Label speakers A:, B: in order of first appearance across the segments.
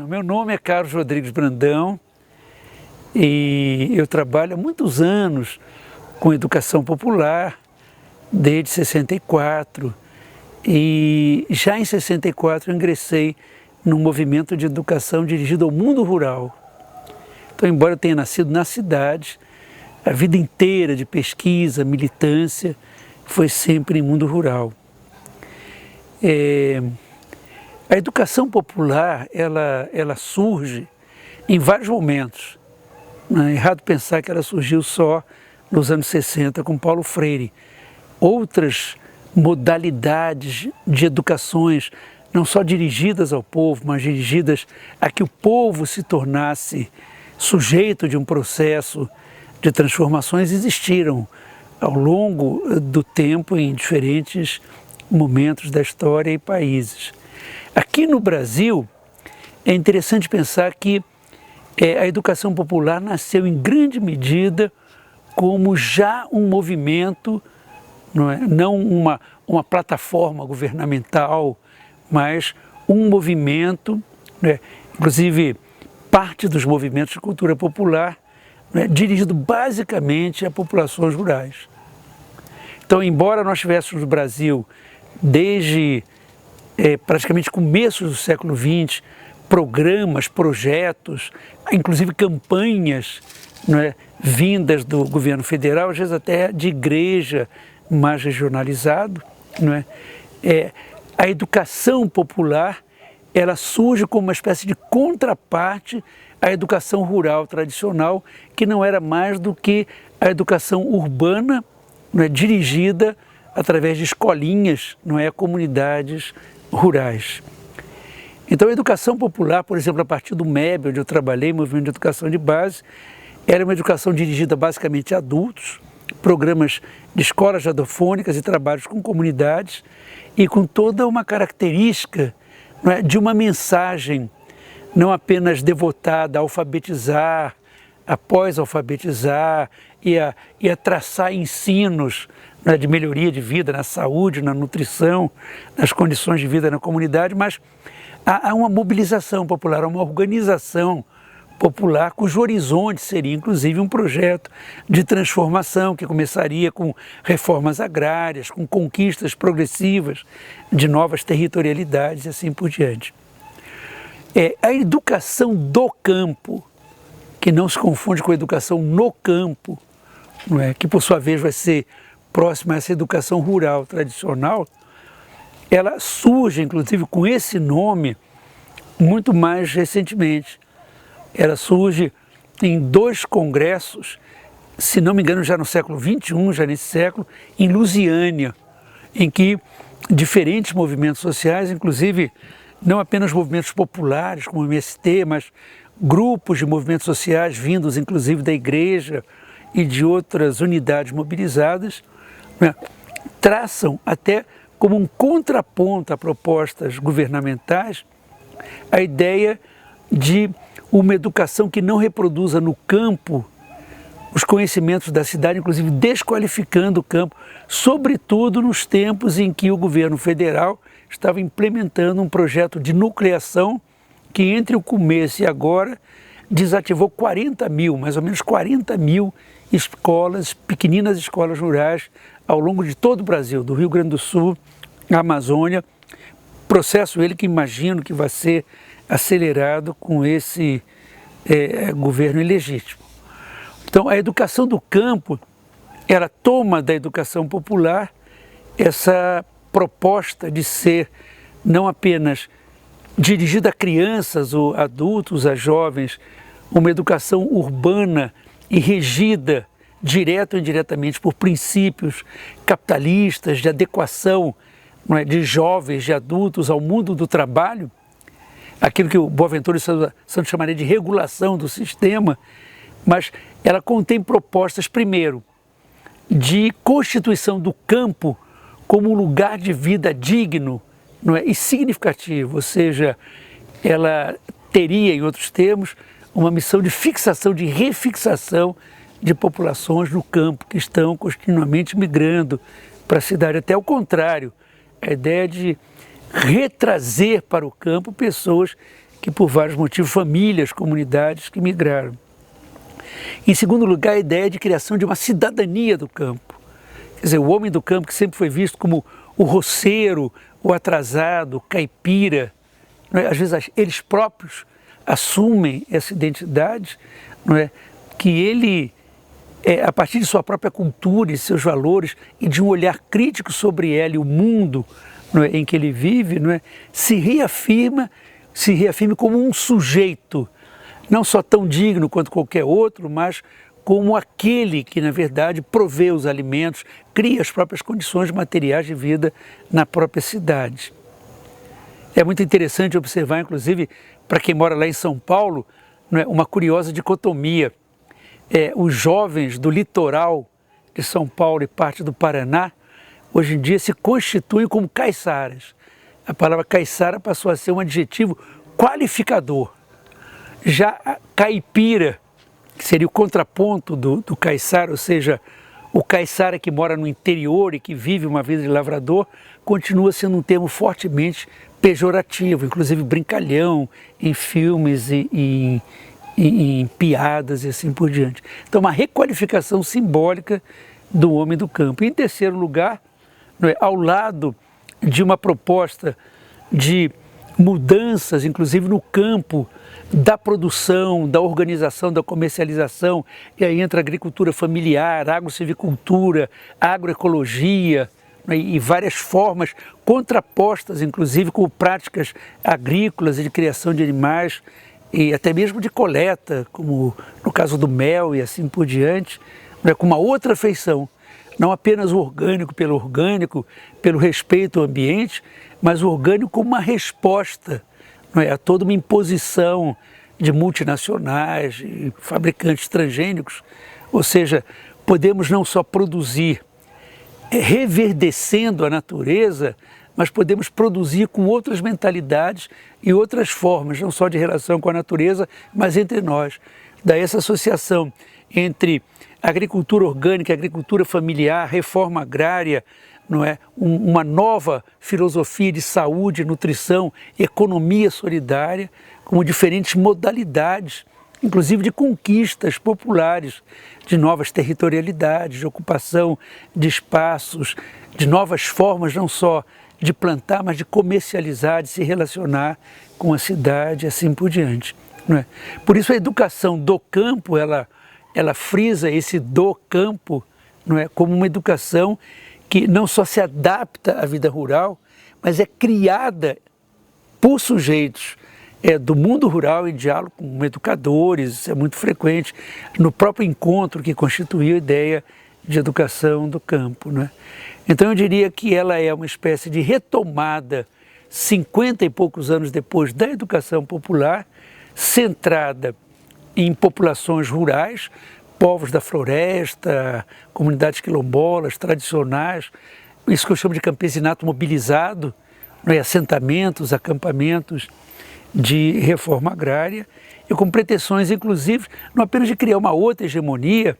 A: Meu nome é Carlos Rodrigues Brandão e eu trabalho há muitos anos com educação popular, desde 64, e já em 64 eu ingressei num movimento de educação dirigido ao mundo rural. Então, embora eu tenha nascido na cidade, a vida inteira de pesquisa, militância, foi sempre em mundo rural. A educação popular, ela surge em vários momentos. Não é errado pensar que ela surgiu só nos anos 60 com Paulo Freire. Outras modalidades de educações, não só dirigidas ao povo, mas dirigidas a que o povo se tornasse sujeito de um processo de transformações, existiram ao longo do tempo em diferentes momentos da história e países. Aqui no Brasil, é interessante pensar que a educação popular nasceu em grande medida como já um movimento, não uma plataforma governamental, mas um movimento, inclusive parte dos movimentos de cultura popular, dirigido basicamente a populações rurais. Então, embora nós tivéssemos no Brasil, desde praticamente começo do século XX, programas, projetos, inclusive campanhas vindas do governo federal, às vezes até de igreja mais regionalizado, a educação popular ela surge como uma espécie de contraparte à educação rural tradicional, que não era mais do que a educação urbana, dirigida através de escolinhas, a comunidades rurais. Então a educação popular, por exemplo, a partir do MEB, onde eu trabalhei, Movimento de Educação de Base, era uma educação dirigida basicamente a adultos, programas de escolas radiofônicas e trabalhos com comunidades e com toda uma característica de uma mensagem não apenas devotada a alfabetizar, após alfabetizar e a traçar ensinos de melhoria de vida na saúde, na nutrição, nas condições de vida na comunidade, mas há uma mobilização popular, uma organização popular cujo horizonte seria inclusive um projeto de transformação que começaria com reformas agrárias, com conquistas progressivas de novas territorialidades e assim por diante. A educação do campo, que não se confunde com a educação no campo, que por sua vez vai ser próxima a essa educação rural tradicional, ela surge inclusive com esse nome muito mais recentemente. Ela surge em 2 congressos, se não me engano já no século XXI, já nesse século, em Lusiânia, em que diferentes movimentos sociais, inclusive não apenas movimentos populares como o MST, mas grupos de movimentos sociais vindos inclusive da igreja e de outras unidades mobilizadas, traçam até como um contraponto a propostas governamentais a ideia de uma educação que não reproduza no campo os conhecimentos da cidade, inclusive desqualificando o campo, sobretudo nos tempos em que o governo federal estava implementando um projeto de nucleação que entre o começo e agora desativou 40 mil, mais ou menos 40 mil escolas, pequeninas escolas rurais ao longo de todo o Brasil, do Rio Grande do Sul, à Amazônia, processo ele que imagino que vai ser acelerado com esse governo ilegítimo. Então a educação do campo, ela toma da educação popular essa proposta de ser não apenas dirigida a crianças ou adultos, a jovens, uma educação urbana e regida direto ou indiretamente por princípios capitalistas de adequação de jovens, de adultos ao mundo do trabalho, aquilo que o Boaventura Santos chamaria de regulação do sistema, mas ela contém propostas, primeiro, de constituição do campo como um lugar de vida digno e significativo, ou seja, ela teria, em outros termos, uma missão de fixação, de refixação de populações no campo que estão continuamente migrando para a cidade, até o contrário, a ideia de retrazer para o campo pessoas que por vários motivos, famílias, comunidades que migraram. Em segundo lugar, a ideia de criação de uma cidadania do campo. Quer dizer, o homem do campo, que sempre foi visto como o roceiro, o atrasado, o caipira, não é? Às vezes eles próprios assumem essa identidade, não é? Que ele, a partir de sua própria cultura e seus valores e de um olhar crítico sobre ela e o mundo, não é, em que ele vive, não é, se reafirme como um sujeito, não só tão digno quanto qualquer outro, mas como aquele que, na verdade, provê os alimentos, cria as próprias condições materiais de vida na própria cidade. É muito interessante observar, inclusive, para quem mora lá em São Paulo, não é, uma curiosa dicotomia. Os jovens do litoral de São Paulo e parte do Paraná, hoje em dia se constituem como caiçaras. A palavra caiçara passou a ser um adjetivo qualificador. Já a caipira, que seria o contraponto do caiçara, ou seja, o caiçara que mora no interior e que vive uma vida de lavrador, continua sendo um termo fortemente pejorativo, inclusive brincalhão em filmes e em piadas e assim por diante. Então, uma requalificação simbólica do homem do campo. E, em terceiro lugar, não é, ao lado de uma proposta de mudanças, inclusive no campo da produção, da organização, da comercialização, e aí entra a agricultura familiar, agrocilvicultura, agroecologia, né, e várias formas contrapostas, inclusive com práticas agrícolas e de criação de animais, e até mesmo de coleta, como no caso do mel e assim por diante, né, com uma outra feição. Não apenas o orgânico, pelo respeito ao ambiente, mas o orgânico como uma resposta, não é, a toda uma imposição de multinacionais, de fabricantes transgênicos. Ou seja, podemos não só produzir reverdecendo a natureza, mas podemos produzir com outras mentalidades e outras formas, não só de relação com a natureza, mas entre nós. Daí essa associação entre agricultura orgânica, agricultura familiar, reforma agrária, não é? Uma nova filosofia de saúde, nutrição, economia solidária, como diferentes modalidades, inclusive de conquistas populares, de novas territorialidades, de ocupação de espaços, de novas formas não só de plantar, mas de comercializar, de se relacionar com a cidade e assim por diante. Não é? Por isso a educação do campo, ela frisa esse do campo, não é, como uma educação que não só se adapta à vida rural, mas é criada por sujeitos do mundo rural em diálogo com educadores, isso é muito frequente, no próprio encontro que constituiu a ideia de educação do campo. Não é? Então eu diria que ela é uma espécie de retomada, 50 e poucos anos depois, da educação popular, centrada em populações rurais, povos da floresta, comunidades quilombolas, tradicionais, isso que eu chamo de campesinato mobilizado, né, assentamentos, acampamentos de reforma agrária, e com pretensões, inclusive, não apenas de criar uma outra hegemonia,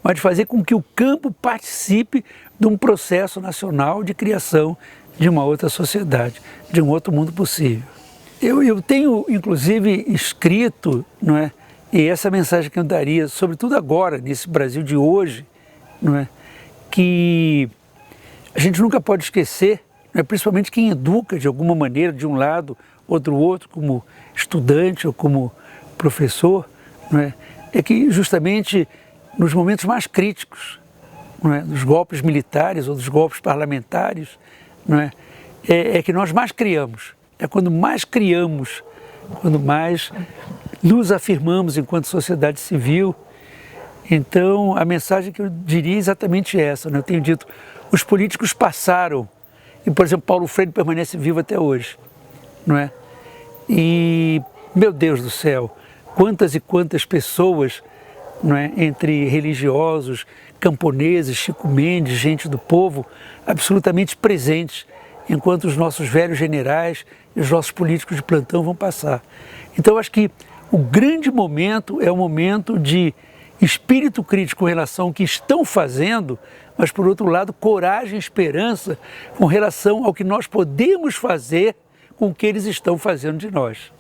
A: mas de fazer com que o campo participe de um processo nacional de criação de uma outra sociedade, de um outro mundo possível. Eu tenho, inclusive, escrito, não é, e essa mensagem que eu daria, sobretudo agora, nesse Brasil de hoje, não é, que a gente nunca pode esquecer, não é, principalmente quem educa de alguma maneira, de um lado ou do outro, como estudante ou como professor, não é, é que justamente nos momentos mais críticos, não é, dos golpes militares ou dos golpes parlamentares, não é, é que nós mais criamos. É quando mais criamos, quando mais nos afirmamos enquanto sociedade civil. Então, a mensagem que eu diria é exatamente essa, né? Eu tenho dito, os políticos passaram, e, por exemplo, Paulo Freire permanece vivo até hoje, não é? E, meu Deus do céu, quantas e quantas pessoas, não é? Entre religiosos, camponeses, Chico Mendes, gente do povo, absolutamente presentes, enquanto os nossos velhos generais e os nossos políticos de plantão vão passar. Então, eu acho que o grande momento é o momento de espírito crítico com relação ao que estão fazendo, mas, por outro lado, coragem e esperança com relação ao que nós podemos fazer com o que eles estão fazendo de nós.